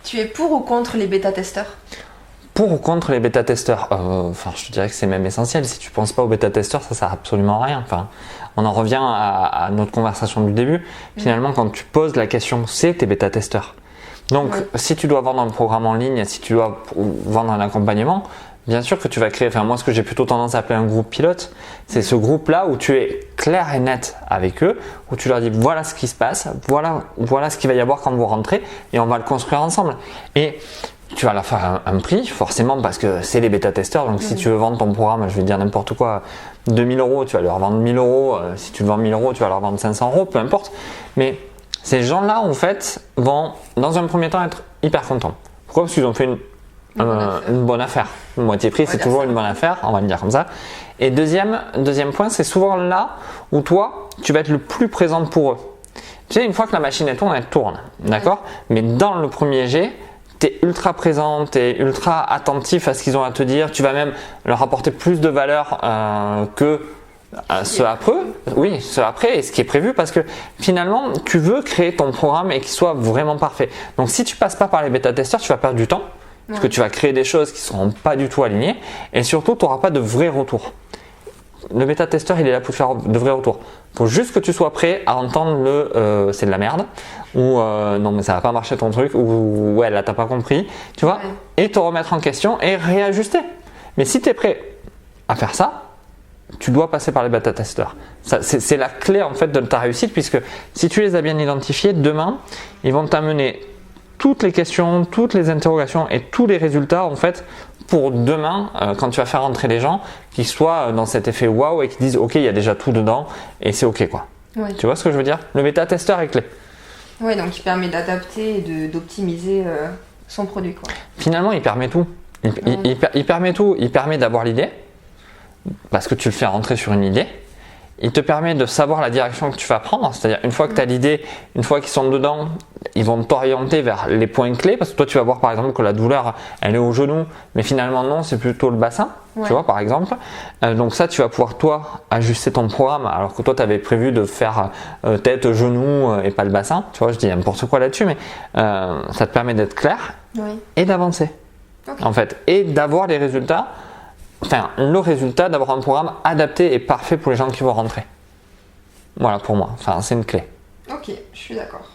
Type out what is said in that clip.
Tu es pour ou contre les bêta-testeurs? Pour ou contre les bêta-testeurs? Je te dirais que c'est même essentiel. Si tu ne penses pas aux bêta-testeurs, ça ne sert absolument à rien. On en revient à notre conversation du début. Finalement, quand tu poses la question, c'est tes bêta-testeurs. Donc, si tu dois vendre un programme en ligne, si tu dois vendre un accompagnement, bien sûr que tu vas créer, moi ce que j'ai plutôt tendance à appeler un groupe pilote, c'est ce groupe-là où tu es clair et net avec eux, où tu leur dis voilà ce qui se passe, voilà ce qu'il va y avoir quand vous rentrez et on va le construire ensemble. Et tu vas leur faire un prix, forcément, parce que c'est les bêta-testeurs. Donc, si tu veux vendre ton programme, je vais dire n'importe quoi, 2000 €, tu vas leur vendre 1000 €. Si tu le vends 1000 €, tu vas leur vendre 500 €, peu importe. Mais ces gens-là, en fait, vont, dans un premier temps, être hyper contents. Pourquoi? Parce qu'ils ont fait une bonne affaire. Moitié prix, c'est toujours une bonne affaire, on va le dire comme ça. Et deuxième point, c'est souvent là où toi, tu vas être le plus présente pour eux. Tu sais, une fois que la machine elle tourne, d'accord? Mais dans le premier jet, tu es ultra présent, tu es ultra attentif à ce qu'ils ont à te dire. Tu vas même leur apporter plus de valeur que ce après. Oui, ce après et ce qui est prévu parce que finalement, tu veux créer ton programme et qu'il soit vraiment parfait. Donc, si tu passes pas par les bêta-testeurs, tu vas perdre du temps parce que tu vas créer des choses qui ne seront pas du tout alignées et surtout, tu n'auras pas de vrai retour. Le bêta-testeur, il est là pour te faire de vrais retours. Il faut juste que tu sois prêt à entendre c'est de la merde ou non mais ça va pas marcher ton truc ou ouais là t'as pas compris, tu vois, et te remettre en question et réajuster. Mais si tu es prêt à faire ça, tu dois passer par les bêta-testeurs. C'est la clé en fait de ta réussite puisque si tu les as bien identifiés, demain, ils vont t'amener toutes les questions, toutes les interrogations et tous les résultats en fait pour demain quand tu vas faire rentrer les gens qui soient dans cet effet waouh et qui disent ok il y a déjà tout dedans et c'est ok quoi. Ouais. Tu vois ce que je veux dire? Le bêta-testeur est clé. Oui, donc il permet d'adapter et d'optimiser son produit quoi. Finalement il permet tout. Il permet tout. Il permet d'avoir l'idée parce que tu le fais rentrer sur une idée. Il te permet de savoir la direction que tu vas prendre, c'est-à-dire une fois que tu as l'idée, une fois qu'ils sont dedans, ils vont t'orienter vers les points clés parce que toi tu vas voir par exemple que la douleur elle est au genou, mais finalement non, c'est plutôt le bassin, tu vois par exemple. Donc ça tu vas pouvoir toi ajuster ton programme alors que toi tu avais prévu de faire tête, genou et pas le bassin, tu vois, je dis n'importe quoi là-dessus, mais ça te permet d'être clair et d'avancer en fait et d'avoir les résultats. Le résultat d'avoir un programme adapté et parfait pour les gens qui vont rentrer. Voilà pour moi, c'est une clé. Ok, je suis d'accord.